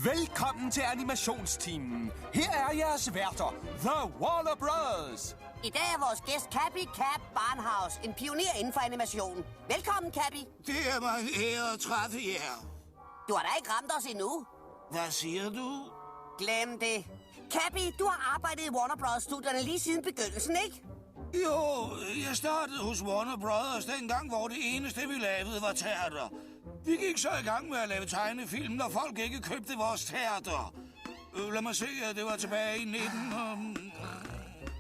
Velkommen til animationsteamen. Her er jeres værter, The Warner Bros. I dag er vores gæst Cappy Cap Barnhouse, en pioner inden for animation. Velkommen, Cappy. Det er mig en ære at træffe jer. Du har da ikke ramt os endnu. Hvad siger du? Glem det. Cappy, du har arbejdet i Warner Bros-studierne lige siden begyndelsen, ikke? Jo, jeg startede hos Warner Brothers dengang, hvor det eneste, vi lavede, var teater. Vi gik så i gang med at lave tegnefilm, når folk ikke købte vores teater. Lad mig se, at det var tilbage i 19...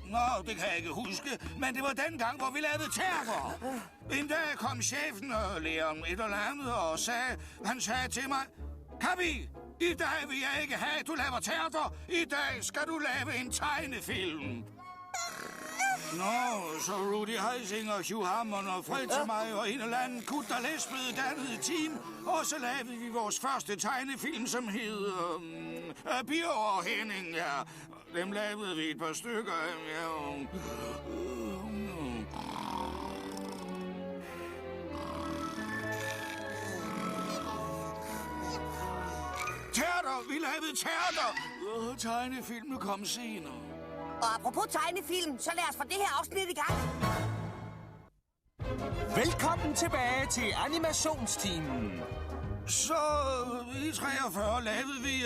Nå, det kan jeg ikke huske, men det var dengang, hvor vi lavede teater. En dag kom chefen og Leon et eller andet og han sagde til mig, Cappy, i dag vil jeg ikke have, at du laver teater. I dag skal du lave en tegnefilm. Nå, så Rudy Heising og Hugh Hammond og Fred til mig og en eller anden gut, der læsbede dannede team. Og så lavede vi vores første tegnefilm, som hed Bio og Henning, ja. Dem lavede vi et par stykker af, ja. Teater! Vi lavede teater! Tegnefilmen kom senere. Og apropos tegnefilm, så lad os få det her afsnit i gang. Velkommen tilbage til animationsteamen. Så i 43 lavede vi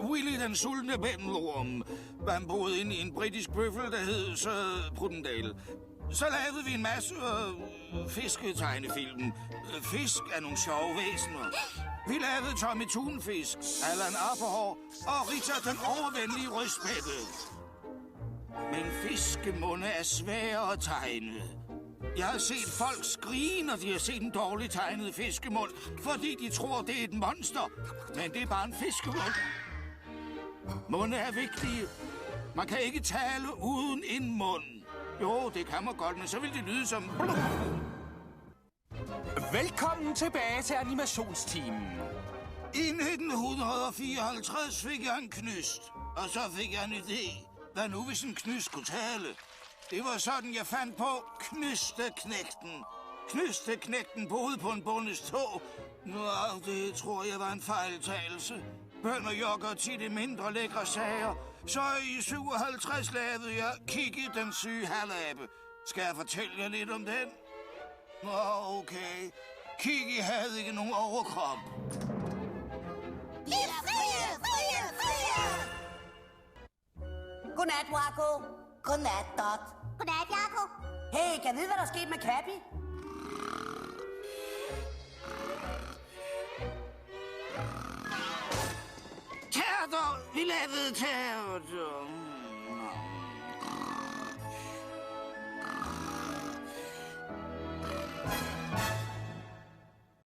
Willy den sultne bændelorm. Man boede inde i en britisk bøffel, der hed Prudendale. Så lavede vi en masse fisketegnefilm. Fisk er nogle sjove væsener. Vi lavede Tommy Thunfisk, Allan Apperhår og Richard den overvenlige rødspætte. Men fiskemunde er svære at tegne. Jeg har set folk skrige, når de har set en dårligt tegnet fiskemund, fordi de tror, det er et monster. Men det er bare en fiskemund. Munde er vigtige. Man kan ikke tale uden en mund. Jo, det kan man godt, men så vil det lyde som... Velkommen tilbage til animationsteamen. I 1954 fik jeg en knyst, og så fik jeg en idé. Hvad nu, hvis en knyst kunne tale? Det var sådan, jeg fandt på Knysteknægten. Knysteknægten boede på en bondes tog. Nå, det tror jeg var en fejltagelse. Bønder jogger til de mindre lækre sager. Så i 57 lavede jeg Kikki den syge halvabe. Skal jeg fortælle jer lidt om den? Nå, okay. Kikki havde ikke nogen overkrop. Godnat, Wacko. Godnat, Dot. Godnat, Jaco. Hey, kan jeg vide, hvad der er sket med Cappy? Teater! Vi lavede teater!